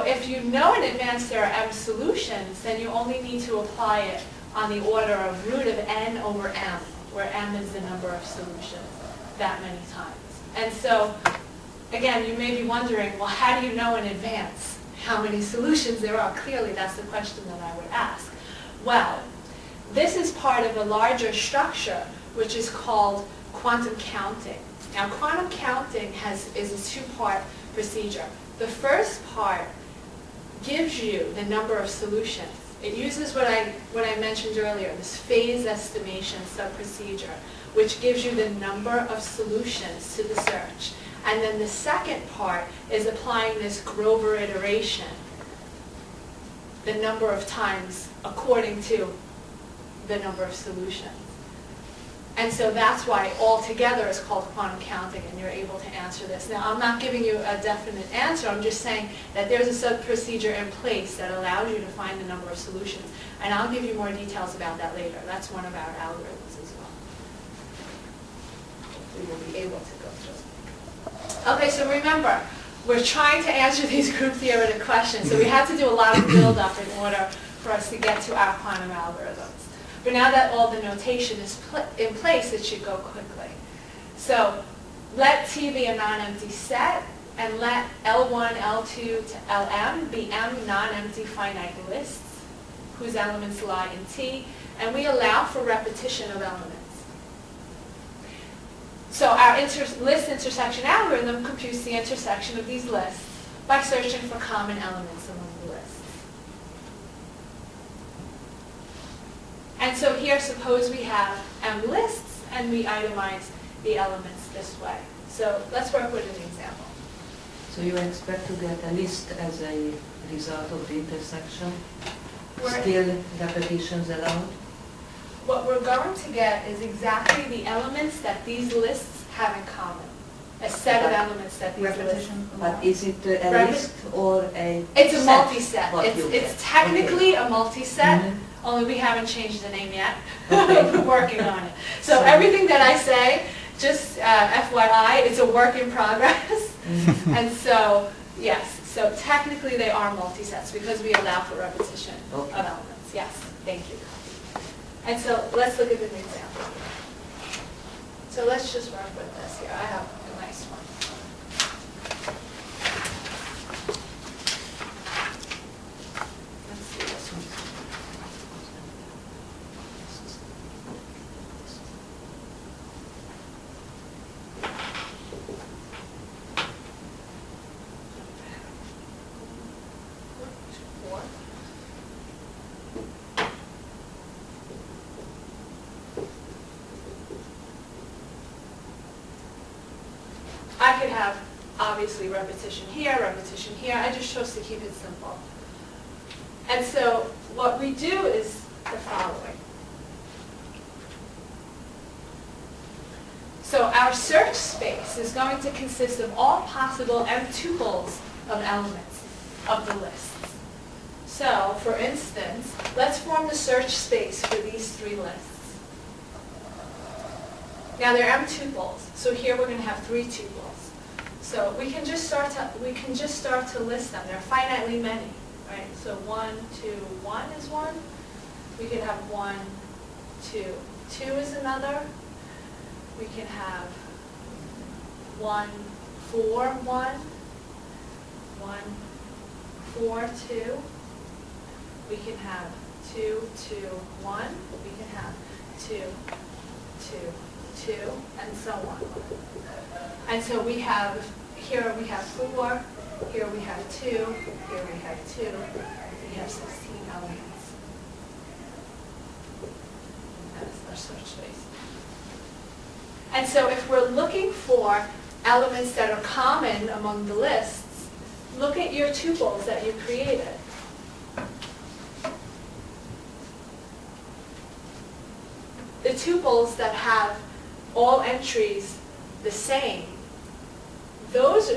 if you know in advance there are m solutions, then you only need to apply it on the order of root of n over m, where m is the number of solutions that many times. And so, again, you may be wondering, well, how do you know in advance how many solutions there are? Clearly, that's the question that I would ask. Well, this is part of a larger structure, which is called quantum counting. Now, quantum counting is a two-part procedure. The first part gives you the number of solutions. It uses what I mentioned earlier, this phase estimation sub-procedure, which gives you the number of solutions to the search. And then the second part is applying this Grover iteration, the number of times according to the number of solutions. And so that's why altogether it's called quantum counting, and you're able to answer this. Now, I'm not giving you a definite answer. I'm just saying that there's a sub-procedure in place that allows you to find the number of solutions. And I'll give you more details about that later. That's one of our algorithms as well. We will be able to go through. Okay, so remember, we're trying to answer these group theoretic questions. So we have to do a lot of build-up in order for us to get to our quantum algorithms. But now that all the notation is in place, it should go quickly. So let T be a non-empty set, and let L1, L2 to Lm be m non-empty finite lists whose elements lie in T, and we allow for repetition of elements. So our list intersection algorithm computes the intersection of these lists by searching for common elements among the lists. And so here, suppose we have m lists, and we itemize the elements this way. So let's work with an example. So you expect to get a list as a result of the intersection? Still repetitions allowed? What we're going to get is exactly the elements that these lists have in common. A set of elements that these lists allow. But is it a list or a It's a set? multi-set. It's technically a multi-set, only we haven't changed the name yet. We're working on it. So everything that I say, just FYI, it's a work in progress. And so, yes, so technically they are multi-sets because we allow for repetition of elements. Yes, thank you. And so let's look at an example. So let's just work with this here. I have a nice one. Let's see this one. I could have, obviously, repetition here. I just chose to keep it simple. And so what we do is the following. So our search space is going to consist of all possible m tuples of elements of the lists. So, for instance, let's form the search space for these three lists. Now they're m tuples, so here we're going to have three tuples. So we can just start to list them. There are finitely many, right? So 1, 2, 1 is one. We can have 1, 2, 2 is another. We can have 1, 4, 1, 1, 4, 2. We can have 2, 2, 1. We can have 2, 2, 2, and so on. And so we have, here we have 4, here we have 2, here we have 2, we have 16 elements. That's our search space. And so if we're looking for elements that are common among the lists, look at your tuples that you created. The tuples that have all entries the same, those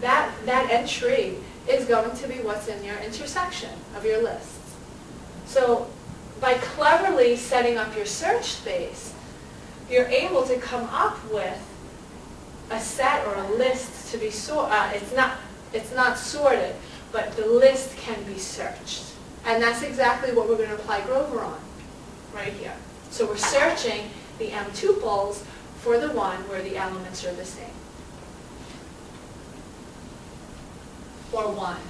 that entry is going to be what's in your intersection of your lists. So by cleverly setting up your search space, you're able to come up with a set or a list to be sorted. It's not sorted, but the list can be searched. And that's exactly what we're going to apply Grover on, right here. So we're searching the m tuples for the one where the elements are the same. Or one.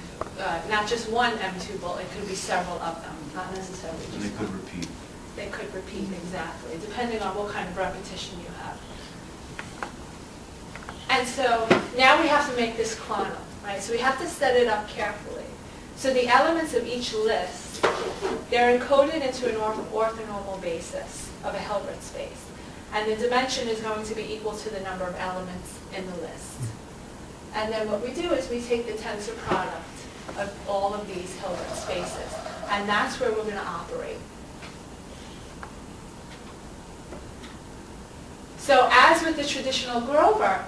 Not just one m tuple, it could be several of them, not necessarily just And they could one. repeat. They could repeat, exactly, depending on what kind of repetition you have. And so now we have to make this quantum, right? So we have to set it up carefully. So the elements of each list, they're encoded into an orthonormal basis of a Hilbert space. And the dimension is going to be equal to the number of elements in the list. And then what we do is we take the tensor product of all of these Hilbert spaces. And that's where we're going to operate. So as with the traditional Grover,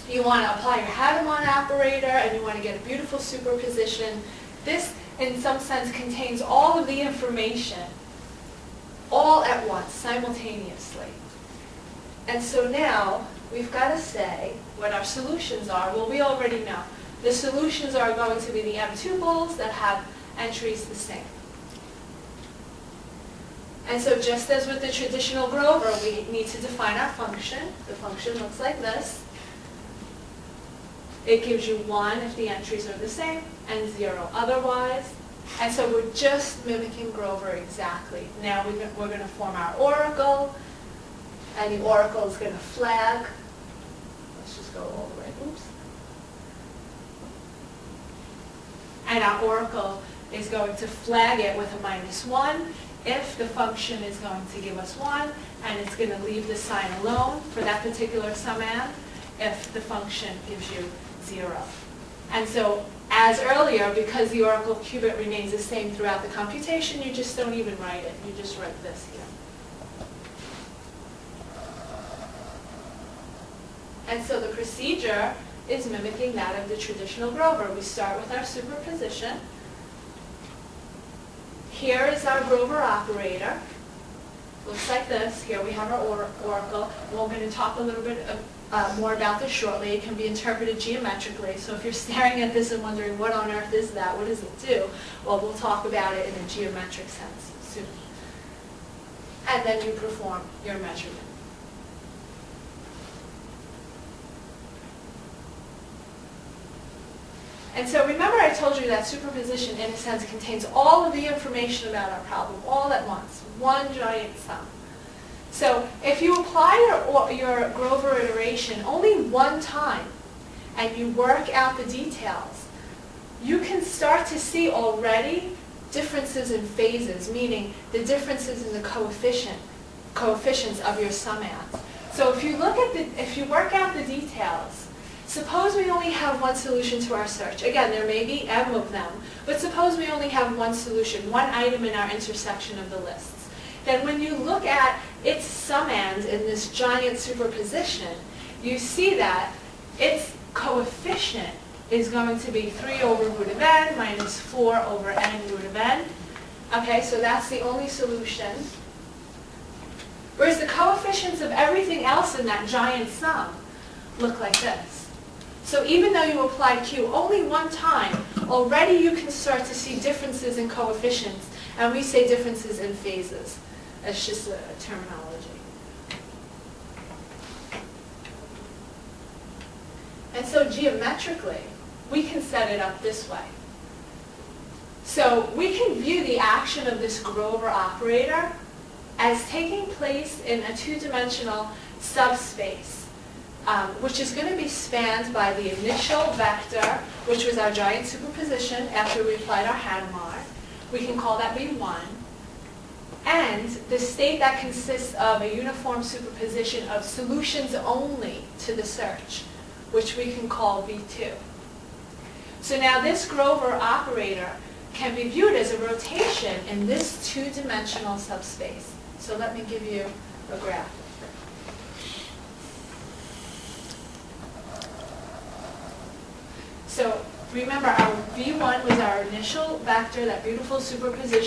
you want to apply your Hadamard operator and you want to get a beautiful superposition. This, in some sense, contains all of the information all at once, simultaneously. And so now we've got to say what our solutions are. Well, we already know. The solutions are going to be the m tuples that have entries the same. And so just as with the traditional Grover, we need to define our function. The function looks like this. It gives you 1 if the entries are the same, and 0 otherwise. And so we're just mimicking Grover exactly. Now we're going to form our oracle, and the oracle is going to flag. Let's just go all the way. Oops. And our oracle is going to flag it with a -1 if the function is going to give us 1, and it's going to leave the sign alone for that particular summand if the function gives you 0. And so, as earlier, because the oracle qubit remains the same throughout the computation, you just don't even write it. You just write this here. And so the procedure is mimicking that of the traditional Grover. We start with our superposition. Here is our Grover operator. Looks like this. Here we have our oracle. We're going to talk a little bit more about this shortly. It can be interpreted geometrically. So if you're staring at this and wondering what on earth is that, what does it do? Well, we'll talk about it in a geometric sense soon. And then you perform your measurement. And so remember I told you that superposition, in a sense, contains all of the information about our problem all at once, one giant sum. So if you apply your Grover iteration only one time and you work out the details, you can start to see already differences in phases, meaning the differences in the coefficients of your summands. So if you work out the details, suppose we only have one solution to our search. Again, there may be m of them, but suppose we only have one solution, one item in our intersection of the lists. Then when you look at its summands in this giant superposition, you see that its coefficient is going to be 3 over root of n minus 4 over n root of n. Okay, so that's the only solution. Whereas the coefficients of everything else in that giant sum look like this. So even though you apply Q only one time, already you can start to see differences in coefficients, and we say differences in phases. That's just a terminology. And so geometrically, we can set it up this way. So we can view the action of this Grover operator as taking place in a two-dimensional subspace. Which is going to be spanned by the initial vector, which was our giant superposition after we applied our Hadamard. We can call that V1. And the state that consists of a uniform superposition of solutions only to the search, which we can call V2. So now this Grover operator can be viewed as a rotation in this two-dimensional subspace. So let me give you a graph. So remember, our V1 was our initial vector, that beautiful superposition.